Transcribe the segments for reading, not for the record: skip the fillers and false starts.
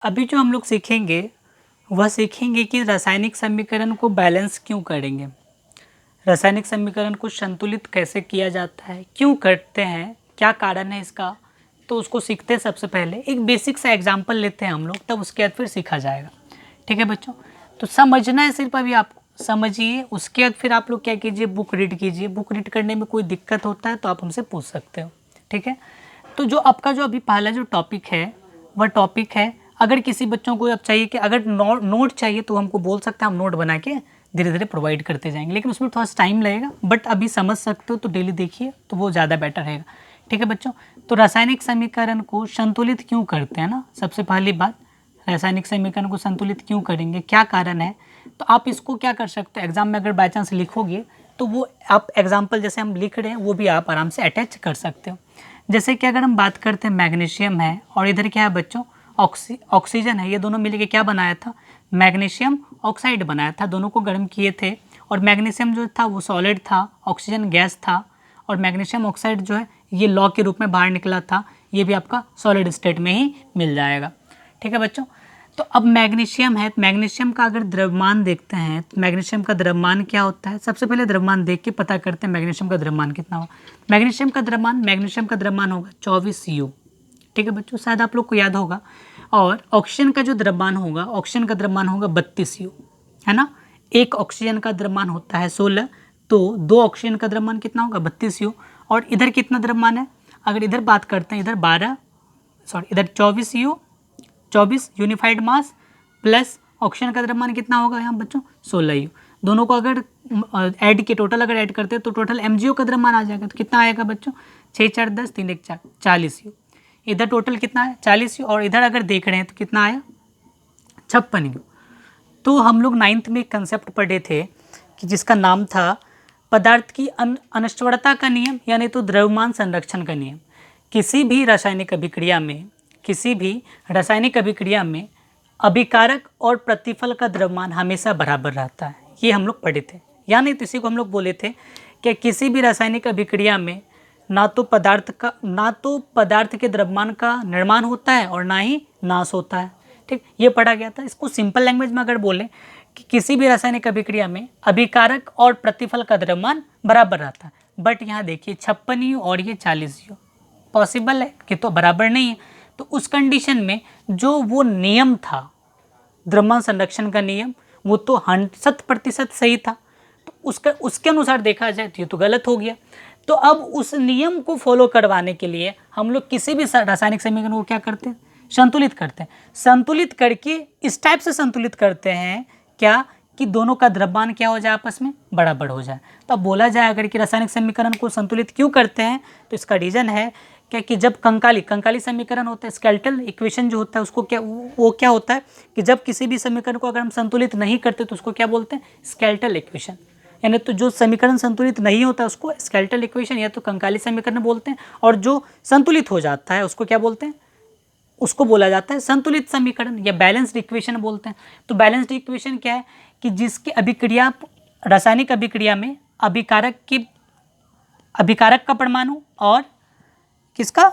अभी जो हम लोग सीखेंगे वह सीखेंगे कि रासायनिक समीकरण को बैलेंस क्यों करेंगे, रासायनिक समीकरण को संतुलित कैसे किया जाता है, क्यों करते हैं, क्या कारण है इसका। तो उसको सीखते हैं। सबसे पहले एक बेसिक सा एग्जाम्पल लेते हैं हम लोग, तब उसके बाद फिर सीखा जाएगा। ठीक है बच्चों, तो समझना है सिर्फ, अभी आप समझिए, उसके बाद फिर आप लोग क्या कीजिए, बुक रीड कीजिए। बुक रीड करने में कोई दिक्कत होता है तो आप हमसे पूछ सकते हो। ठीक है, तो जो आपका जो अभी पहला जो टॉपिक है वह टॉपिक है, अगर किसी बच्चों को अब चाहिए कि अगर नोट चाहिए तो हमको बोल सकते हैं, हम नोट बना के धीरे धीरे प्रोवाइड करते जाएंगे, लेकिन उसमें थोड़ा सा टाइम लगेगा। बट अभी समझ सकते हो तो डेली देखिए तो वो ज़्यादा बेटर रहेगा। ठीक है बच्चों, तो रासायनिक समीकरण को संतुलित क्यों करते हैं ना, सबसे पहली बात, रासायनिक समीकरण को संतुलित क्यों करेंगे, क्या कारण है। तो आप इसको क्या कर सकते हो, एग्जाम में अगर बाई चांस लिखोगे तो वो आप एग्जाम्पल जैसे हम लिख रहे हैं वो भी आप आराम से अटैच कर सकते हो। जैसे कि अगर हम बात करते हैं, मैग्नीशियम है और इधर क्या है बच्चों, ऑक्सीजन है। ये दोनों मिलके क्या बनाया था, मैग्नीशियम ऑक्साइड बनाया था। दोनों को गर्म किए थे और मैग्नीशियम जो था वो सॉलिड था, ऑक्सीजन गैस था, और मैग्नीशियम ऑक्साइड जो है ये लॉ के रूप में बाहर निकला था। ये भी आपका सॉलिड स्टेट में ही मिल जाएगा। ठीक है बच्चों, तो अब मैग्नीशियम है, मैग्नीशियम का अगर द्रव्यमान देखते हैं तो मैग्नीशियम का द्रव्यमान क्या होता है। सबसे पहले द्रव्यमान देख के पता करते हैं मैग्नीशियम का द्रव्यमान कितना होगा। मैग्नीशियम का द्रव्यमान होगा 24 यू। ठीक है बच्चों, शायद आप लोग को याद होगा। और ऑक्सीजन का जो द्रव्यमान होगा, ऑक्सीजन का द्रव्यमान होगा 32 यू, है ना। एक ऑक्सीजन का द्रव्यमान होता है 16, तो दो ऑक्सीजन का द्रव्यमान कितना होगा 32 यू। और इधर कितना द्रव्यमान है, अगर इधर बात करते हैं, इधर 24 you, 24 unified mass plus oxygen का द्रव्यमान कितना होगा यहाँ बच्चों 16 यू। दोनों को अगर ऐड के टोटल अगर ऐड करते हैं तो टोटल MgO का द्रव्यमान आ जाएगा। तो कितना आएगा बच्चों, 6 4 10 3 1 4 40 यू। इधर टोटल कितना है 40 यू, और इधर अगर देख रहे हैं तो कितना आया 56 यू। तो हम लोग 9th में एक कंसेप्ट पढ़े थे कि जिसका नाम था पदार्थ की अनश्वरता का नियम, यानी तो द्रव्यमान संरक्षण का नियम। किसी भी रासायनिक अभिक्रिया में अभिकारक और प्रतिफल का द्रव्यमान हमेशा बराबर रहता है। ये हम लोग पढ़े थे, यानी तो इसी को हम लोग बोले थे कि किसी भी रासायनिक अभिक्रिया में ना तो पदार्थ के द्रव्यमान का निर्माण होता है और ना ही नाश होता है। ठीक, ये पढ़ा गया था। इसको सिंपल लैंग्वेज में अगर बोलें कि किसी भी रासायनिक अभिक्रिया में अभिकारक और प्रतिफल का द्रव्यमान बराबर रहता है। बट यहाँ देखिए 56 यू और ये 40 यू पॉसिबल है कि तो बराबर नहीं है। तो उस कंडीशन में जो वो नियम था द्रव्यमान संरक्षण का नियम, वो तो 100% सही था। तो उसके अनुसार देखा जाए तो ये तो गलत हो गया। तो अब उस नियम को फॉलो करवाने के लिए हम लोग किसी भी रासायनिक समीकरण को क्या करते हैं, संतुलित करते हैं। संतुलित करके इस टाइप से संतुलित करते हैं क्या, कि दोनों का द्रव्यमान क्या हो जाए, आपस में बराबर हो जाए। तो अब बोला जाए अगर कि रासायनिक समीकरण को संतुलित क्यों करते हैं, तो इसका रीजन है क्या कि जब कंकाली समीकरण होता है, स्केलेटल इक्वेशन जो होता है उसको क्या होता है कि जब किसी भी समीकरण को अगर हम संतुलित नहीं करते तो उसको क्या बोलते हैं, स्केलेटल इक्वेशन। यानी तो जो समीकरण संतुलित नहीं होता उसको स्केलेटल इक्वेशन या तो कंकाली समीकरण बोलते हैं, और जो संतुलित हो जाता है उसको क्या बोलते हैं, उसको बोला जाता है संतुलित समीकरण या बैलेंस्ड इक्वेशन बोलते हैं। तो बैलेंस्ड इक्वेशन क्या है कि जिसके रासायनिक अभिक्रिया में अभिकारक का परमाणु और किसका,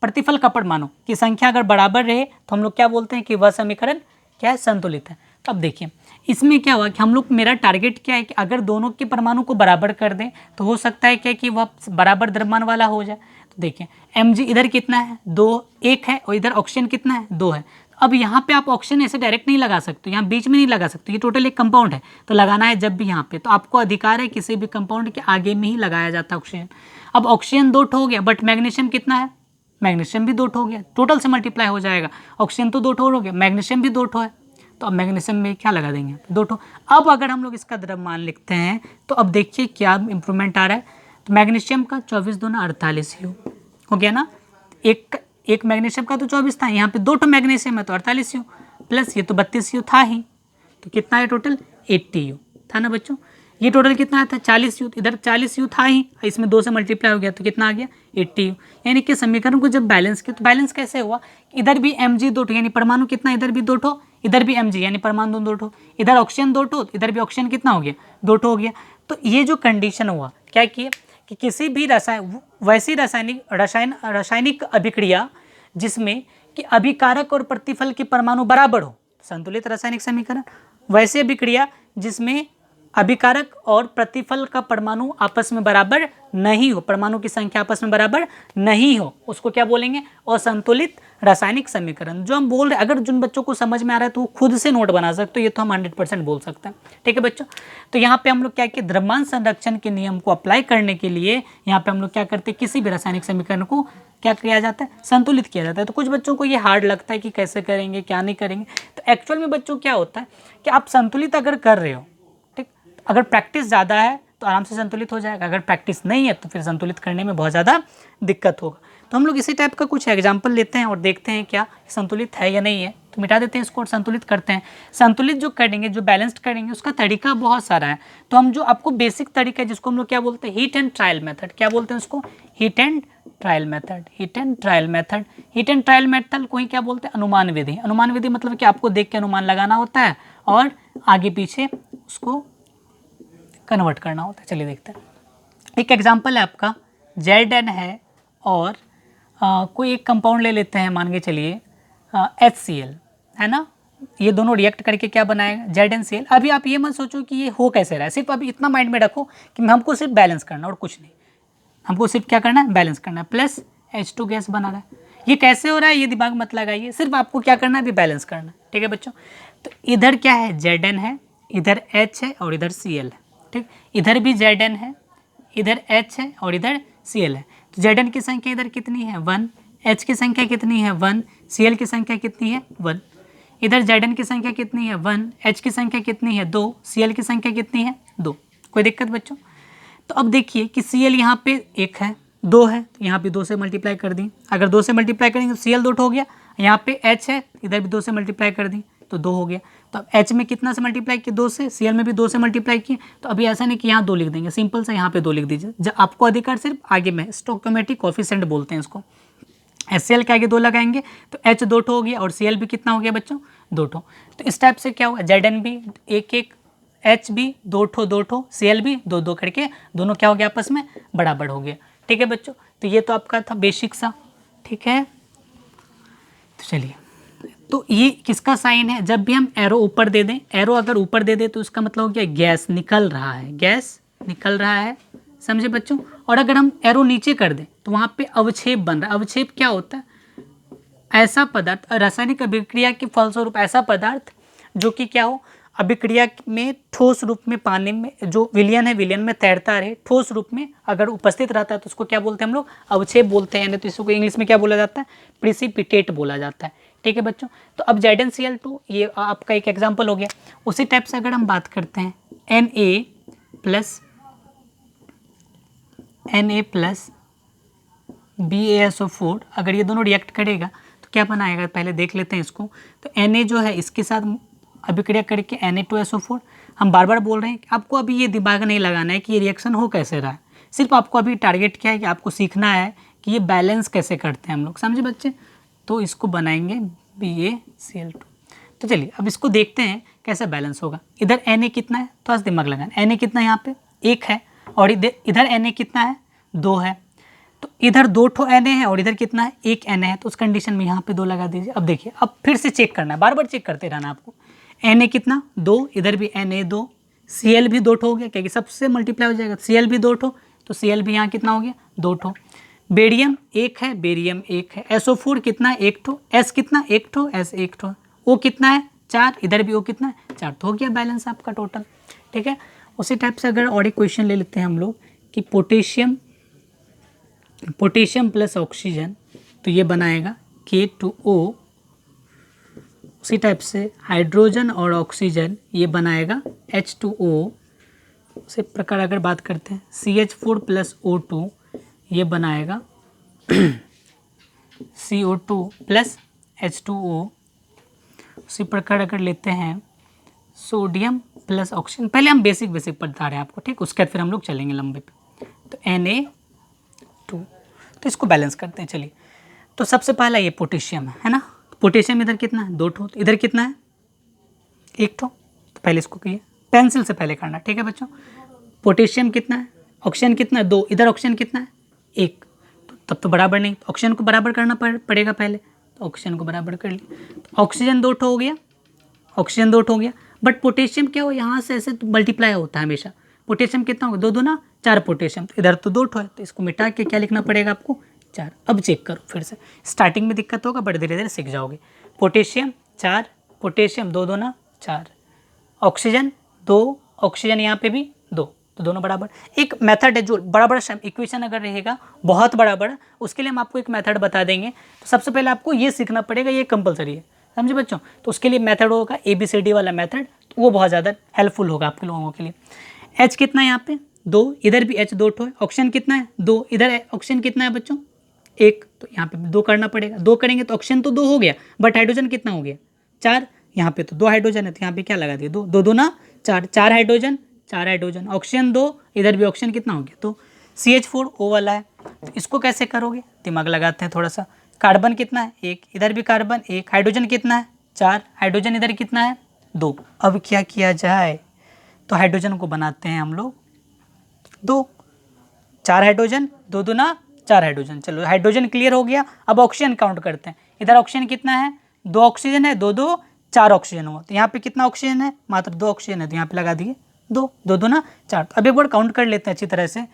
प्रतिफल का परमाणु की संख्या अगर बराबर रहे तो हम लोग क्या बोलते हैं कि वह समीकरण क्या है, संतुलित है। तो अब देखिए इसमें क्या हुआ कि हम लोग, मेरा टारगेट क्या है कि अगर दोनों के परमाणु को बराबर कर दें तो हो सकता है क्या कि वह बराबर द्रव्यमान वाला हो जाए। तो देखिए Mg इधर कितना है 2 1 है, और इधर ऑक्सीजन कितना है 2 है। अब यहाँ पे आप ऑक्सीजन ऐसे डायरेक्ट नहीं लगा सकते, यहाँ बीच में नहीं लगा सकते, ये टोटल एक कंपाउंड है तो लगाना है जब भी यहाँ पे, तो आपको अधिकार है किसी भी कंपाउंड के आगे में ही लगाया जाता है ऑक्सीजन। अब ऑक्सीजन 2 हो गया, बट मैग्नीशियम कितना है, मैग्नीशियम भी 2 हो गया, टोटल से मल्टीप्लाई हो जाएगा। ऑक्सीजन तो 2 हो गया, मैग्नीशियम भी 2 है, तो अब मैग्नीशियम में क्या लगा देंगे 2। अब अगर हम लोग इसका द्रव्यमान लिखते हैं तो अब देखिए क्या इंप्रूवमेंट आ रहा है। तो मैग्नीशियम का 24 दूना 48 यू हो गया ना, एक मैग्नीशियम का तो 24 था, यहाँ पे 2 मैग्नीशियम है तो 48 यू, प्लस ये तो 32 यू था ही, तो कितना है टोटल 80 यू था ना बच्चों। ये टोटल कितना था 40 यू, इधर 40 यू था ही, इसमें 2 से मल्टीप्लाई हो गया तो कितना आ गया 80 यू। यानी कि समीकरण को जब बैलेंस किया तो बैलेंस कैसे हुआ, इधर भी Mg 2 यानी परमाणु कितना, इधर भी 2 इधर भी Mg यानी परमाणु 2 इधर ऑक्सीजन 2 इधर भी ऑक्सीजन कितना हो गया 2 हो गया। तो ये जो कंडीशन हुआ क्या किए कि किसी भी रासायनिक अभिक्रिया जिसमें कि अभिकारक और प्रतिफल के परमाणु बराबर हो, संतुलित रासायनिक समीकरण। वैसे अभिक्रिया जिसमें अभिकारक और प्रतिफल का परमाणु आपस में बराबर नहीं हो, परमाणु की संख्या आपस में बराबर नहीं हो, उसको क्या बोलेंगे, असंतुलित रासायनिक समीकरण। जो हम बोल रहे, अगर जिन बच्चों को समझ में आ रहा है तो वो खुद से नोट बना सकते हो, ये तो हम 100% बोल सकते हैं। ठीक है बच्चों, तो यहाँ पे हम लोग क्या किए, द्रव्यमान संरक्षण के नियम को अप्लाई करने के लिए यहाँ पे हम लोग क्या करते हैं, किसी भी रासायनिक समीकरण को क्या किया जाता है, संतुलित किया जाता है। तो कुछ बच्चों को ये हार्ड लगता है कि कैसे करेंगे, क्या नहीं करेंगे। तो एक्चुअल में बच्चों क्या होता है कि आप संतुलित अगर कर रहे हो, ठीक, अगर प्रैक्टिस ज़्यादा है तो आराम से संतुलित हो जाएगा, अगर प्रैक्टिस नहीं है तो फिर संतुलित करने में बहुत ज़्यादा दिक्कत होगा। तो हम लोग इसी टाइप का कुछ एग्जाम्पल लेते हैं और देखते हैं क्या संतुलित है या नहीं है। तो मिटा देते हैं इसको और संतुलित करते हैं। संतुलित जो करेंगे, जो बैलेंस्ड करेंगे, उसका तरीका बहुत सारा है। तो हम जो आपको बेसिक तरीका है जिसको हम लोग क्या बोलते हैं, हीट एंड ट्रायल मेथड, क्या बोलते हैं उसको, heat and trial method, heat and trial method. Heat and trial method को ही क्या बोलते हैं, अनुमान विधि। अनुमान विधि मतलब कि आपको देख के अनुमान लगाना होता है और आगे पीछे उसको कन्वर्ट करना होता है। चलिए देखते हैं। एक एग्जांपल है आपका, Zn है और कोई एक कंपाउंड ले लेते हैं, मान के चलिए HCl है ना, ये दोनों रिएक्ट करके क्या बनाएगा, ZnCl। अभी आप ये मत सोचो कि ये हो कैसे रहा है, सिर्फ अभी इतना माइंड में रखो कि हमको सिर्फ बैलेंस करना और कुछ नहीं, हमको सिर्फ क्या करना है, बैलेंस करना है। प्लस H2 गैस बना रहा है, ये कैसे हो रहा है ये दिमाग मत लगाइए, सिर्फ आपको क्या करना है, अभी बैलेंस करना है। ठीक है बच्चों, तो इधर क्या है, Zn है, इधर H है और इधर Cl है। ठीक, इधर भी Zn है, इधर H है और इधर Cl है। तो Zn की संख्या इधर कितनी है, 1, H की संख्या कितनी है, 1, Cl की संख्या कितनी है, 1। इधर Zn की संख्या कितनी है, 1, H की संख्या कितनी है, 2, Cl की संख्या कितनी है, 2। कोई दिक्कत बच्चों? तो अब देखिए कि Cl यहाँ पे 1 है, 2 है, तो यहाँ पे 2 से मल्टीप्लाई कर दी। अगर 2 से मल्टीप्लाई करेंगे तो Cl 2 हो गया। यहाँ पे H है, इधर भी 2 से मल्टीप्लाई कर दी तो 2 हो गया। तो अब H में कितना से मल्टीप्लाई किए, 2 से, Cl में भी 2 से मल्टीप्लाई किए। तो अभी ऐसा नहीं कि यहाँ 2 लिख देंगे, सिंपल से यहाँ पे 2 लिख दीजिए। जब आपको अधिकार सिर्फ आगे में स्टोइकोमेट्रिक कोएफिशिएंट बोलते हैं इसको। HCl के आगे 2 लगाएंगे तो H 2 हो गया और Cl भी कितना हो गया बच्चों, 2। तो इस टाइप से क्या हुआ, Zn भी 1, H भी 2, Cl भी 2 करके दोनों क्या हो गया, आपस में बराबर हो गया। ठीक है बच्चों, तो ये तो आपका था बेसिक सा। ठीक है, तो चलिए, तो ये किसका साइन है, जब भी हम एरो ऊपर दे दें, एरो अगर ऊपर दे दें तो इसका मतलब हो गया गैस निकल रहा है, गैस निकल रहा है, समझे बच्चों। और अगर हम एरो नीचे कर दें तो वहाँ पे अवक्षेप बन रहा है। अवक्षेप क्या होता है, ऐसा पदार्थ, रासायनिक अभिक्रिया के फलस्वरूप ऐसा पदार्थ जो कि क्या हो, अभिक्रिया में ठोस रूप में पानी में जो विलयन है, विलयन में तैरता रहे, ठोस रूप में अगर उपस्थित रहता है तो उसको क्या बोलते हैं हम लोग, अवक्षेप बोलते हैं। तो इसको इंग्लिश में क्या बोला जाता है, प्रिसिपिटेट बोला जाता है। ठीक है बच्चों, तो अब ZnCl2 ये आपका एक एग्जाम्पल हो गया। उसी टाइप से अगर हम बात करते हैं Na प्लस BaSO4, अगर ये दोनों रिएक्ट करेगा तो क्या बनाएगा, पहले देख लेते हैं इसको। तो Na जो है इसके साथ अभिक्रिया करके Na2SO4। हम बार बार बोल रहे हैं कि आपको अभी ये दिमाग नहीं लगाना है कि ये रिएक्शन हो कैसे रहा है, सिर्फ आपको अभी टारगेट क्या है कि आपको सीखना है कि ये बैलेंस कैसे करते हैं हम लोग, समझे बच्चे। तो इसको बनाएंगे BaCl2। तो चलिए अब इसको देखते हैं कैसे बैलेंस होगा। इधर Na कितना है, थोड़ा सा दिमाग लगाना, Na कितना है यहाँ पे 1 है और इधर Na कितना है, 2 है। तो इधर 2 Na है और इधर कितना है, 1 Na है। तो उस कंडीशन में यहाँ पे 2 लगा दीजिए। अब देखिए, अब फिर से चेक करना है, बार बार चेक करते रहना आपको। Na कितना, 2, इधर भी Na 2, Cl भी 2 हो गया क्योंकि सबसे मल्टीप्लाई हो जाएगा, Cl भी 2, तो Cl भी यहाँ कितना हो गया, 2। बेरियम 1 है, बेरियम 1 है। SO4 कितना है, 1, S कितना, 1, S 1, O कितना है, 4, इधर भी O कितना है, 4। तो हो गया बैलेंस आपका टोटल। ठीक है, उसी टाइप से अगर और एक क्वेश्चन ले लेते हैं हम लोग कि पोटेशियम प्लस ऑक्सीजन, तो ये बनाएगा K2O। उसी टाइप से हाइड्रोजन और ऑक्सीजन ये बनाएगा H2O। उसी प्रकार अगर बात करते हैं CH4 प्लस O2, ये बनाएगा CO2 प्लस H2O। उसी प्रकार अगर लेते हैं सोडियम प्लस ऑक्सीजन, पहले हम बेसिक बता रहे हैं आपको, ठीक, उसके बाद फिर हम लोग चलेंगे लंबे पे। तो Na2, तो इसको बैलेंस करते हैं। चलिए, तो सबसे पहला ये पोटेशियम है ना, पोटेशियम इधर कितना है, 2, तो इधर कितना है, 1। तो पहले इसको कहिए, पेंसिल से पहले करना, ठीक है बच्चों। पोटेशियम कितना है, ऑक्सीजन कितना है, 2, इधर ऑक्सीजन कितना है, 1। तो तब तो बराबर नहीं, ऑक्सीजन को बराबर करना पड़ेगा पहले। तो ऑक्सीजन को बराबर कर लिया, तो ऑक्सीजन 2 ठो हो गया, ऑक्सीजन 2 ठो हो गया। बट पोटेशियम क्या हो, यहाँ से ऐसे मल्टीप्लाई होता है हमेशा। पोटेशियम कितना होगा, 2 दूना 4 पोटेशियम, तो इधर तो 2 ठो है, तो इसको मिटा के क्या लिखना पड़ेगा आपको, 4। अब चेक करो फिर से, स्टार्टिंग में दिक्कत होगा बट धीरे धीरे सीख जाओगे। पोटेशियम 4, पोटेशियम 2 दूना 4, ऑक्सीजन 2, ऑक्सीजन यहाँ पे भी 2, तो दोनों बराबर। एक मेथड है जो बड़ा बड़ा इक्वेशन अगर रहेगा बहुत बड़ा बड़ा, उसके लिए हम आपको एक मेथड बता देंगे। तो सबसे पहले आपको ये सीखना पड़ेगा, ये कंपलसरी है, समझे बच्चों। तो उसके लिए मेथड होगा ABCD वाला मेथड, तो वो बहुत ज़्यादा हेल्पफुल होगा आपके लोगों के लिए। H कितना है यहाँ पे 2, इधर भी H 2 ठो है, ऑक्सीजन कितना है 2, इधर ऑक्सीजन कितना है बच्चों 1, तो यहाँ पे 2 करना पड़ेगा। 2 करेंगे तो ऑक्सीजन तो 2 हो गया, बट हाइड्रोजन कितना हो गया 4, यहाँ पे तो 2 हाइड्रोजन है, तो यहाँ पे क्या लगा दिया 2, 2 दूना 4, 4 हाइड्रोजन, 4 हाइड्रोजन, ऑक्सीजन 2, इधर भी ऑक्सीजन कितना हो गया, तो CH4O वाला है। तो इसको कैसे करोगे, दिमाग लगाते हैं थोड़ा सा। कार्बन कितना है 1, इधर भी कार्बन 1, हाइड्रोजन कितना है 4, हाइड्रोजन इधर कितना है 2। अब क्या किया जाए, तो हाइड्रोजन को बनाते हैं हम लोग 2, 4 हाइड्रोजन, 2 दूना 4 हाइड्रोजन। चलो हाइड्रोजन क्लियर हो गया। अब ऑक्सीजन काउंट करते हैं, इधर ऑक्सीजन कितना है 2 ऑक्सीजन है, 2 2 4 ऑक्सीजन हुआ, तो यहाँ पे कितना ऑक्सीजन है मात्र 2 ऑक्सीजन है, तो यहाँ पे लगा दिए 2, 2 दूना 4। तो अब एक बार काउंट कर लेते हैं अच्छी तरह से।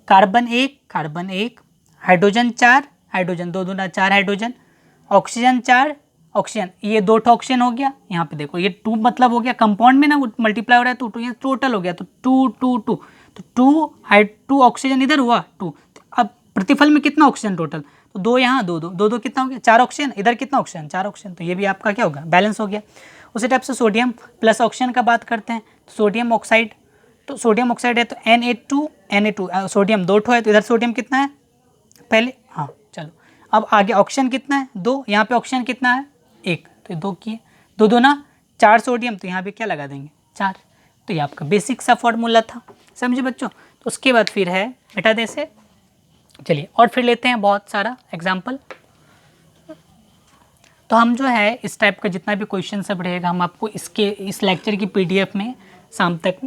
कार्बन 1, हाइड्रोजन 4, हाइड्रोजन 2 दूना 4 हाइड्रोजन, ऑक्सीजन 4, ऑक्सीजन ये 2 ठो ऑक्सीजन हो गया, यहाँ पे देखो ये 2 मतलब हो गया कंपाउंड में ना वो मल्टीप्लाई हो रहा है, तो 2 ये टोटल हो गया, तो 2 2 2, तो 2 ऑक्सीजन इधर हुआ 2। अब प्रतिफल में कितना ऑक्सीजन टोटल, तो 2 यहाँ 2 2 2 2 कितना हो गया 4 ऑक्सीजन, इधर कितना ऑक्सीजन 4 ऑक्सीजन, तो ये भी आपका क्या होगा बैलेंस हो गया। उसी टाइप से सोडियम प्लस ऑक्सीजन का बात करते हैं, तो सोडियम ऑक्साइड, तो सोडियम ऑक्साइड है तो Na2 सोडियम 2 ठो है, तो इधर सोडियम कितना है पहले, हाँ चलो अब आगे ऑक्सीजन कितना है 2, यहाँ पे ऑक्सीजन कितना है 1, तो 2 किए, 2 दूना 4 सोडियम, तो यहाँ पे क्या लगा देंगे 4। तो ये आपका बेसिक सा फॉर्मूला था, समझे बच्चों। तो उसके बाद फिर है बेटा दे से, चलिए और फिर लेते हैं बहुत सारा एग्जाम्पल। तो हम जो है इस टाइप का जितना भी क्वेश्चन सब रहेगा हम आपको इसके इस लेक्चर की PDF में शाम तक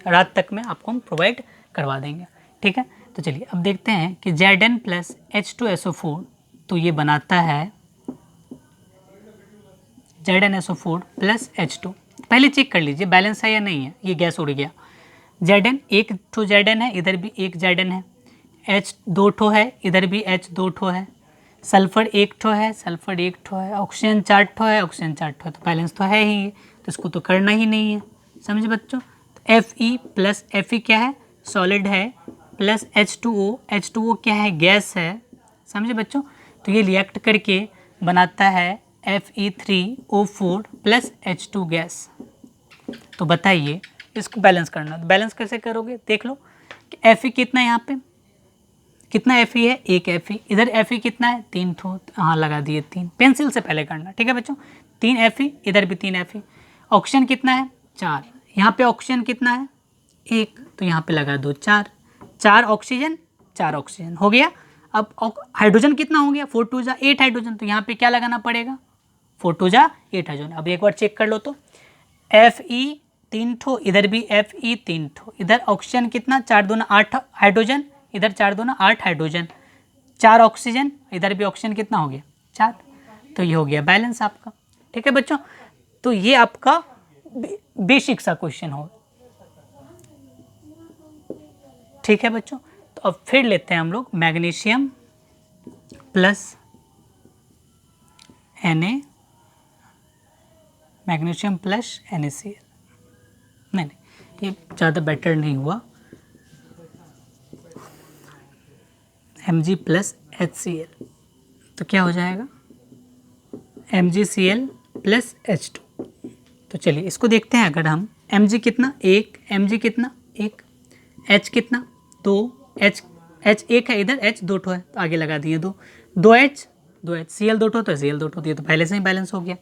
रात तक में आपको हम प्रोवाइड करवा देंगे, ठीक है। तो चलिए अब देखते हैं कि Zn प्लस H2SO4, तो ये बनाता है ZnSO4 प्लस H2। पहले चेक कर लीजिए बैलेंस है या नहीं है, ये गैस उड़ गया। Zn एक ठो Zn है, इधर भी एक Zn है, H 2 ठो है, इधर भी H 2 ठो है, सल्फर 1 ठो है, सल्फर 1 ठो है, ऑक्सीजन 4 ठो है, ऑक्सीजन 4 ठो है, तो बैलेंस तो है ही, तो इसको तो करना ही नहीं है, समझे बच्चों। तो Fe प्लस Fe क्या है सॉलिड है, प्लस H2O क्या है गैस है, समझे बच्चों। तो ये रिएक्ट करके बनाता है Fe3O4 प्लस H2 गैस। तो बताइए इसको बैलेंस करना, तो बैलेंस कैसे करोगे देख लो कि Fe कितना है यहाँ पे, कितना Fe है 1 Fe, इधर Fe कितना है 3 ठो, हाँ लगा दिए 3, पेंसिल से पहले करना, ठीक है बच्चों। 3 Fe, इधर भी 3 Fe, ऑक्सीजन कितना है 4, यहाँ पे ऑक्सीजन कितना है 1, तो यहाँ पे लगा दो 4, 4 ऑक्सीजन 4 ऑक्सीजन हो गया। अब हाइड्रोजन कितना हो गया 4 2 जा 8 हाइड्रोजन, तो यहाँ पे क्या लगाना पड़ेगा 4 2 जा 8 हाइड्रोजन। अब एक बार चेक कर लो तो Fe 3 ठो, इधर भी Fe 3 ठो, इधर ऑक्सीजन कितना 4 2 8 हाइड्रोजन, इधर 4 2 8 हाइड्रोजन, 4 ऑक्सीजन, इधर भी ऑक्सीजन कितना हो गया 4, तो ये हो गया बैलेंस आपका, ठीक है बच्चों। तो ये आपका बेसिक सा क्वेश्चन हो, ठीक है बच्चों। तो अब फिर लेते हैं हम लोग magnesium plus Na, magnesium plus NaCl, नहीं ये ज़्यादा बेटर नहीं हुआ, Mg प्लस HCl, तो क्या हो जाएगा MgCl प्लस H2। तो चलिए इसको देखते हैं, अगर हम Mg कितना 1, Mg कितना 1, H कितना 2, H 1 है, इधर H 2 ठो है, तो आगे लगा दिए 2 2H Cl 2 ठो, तो Cl 2 ठो, ये तो पहले से ही बैलेंस हो गया।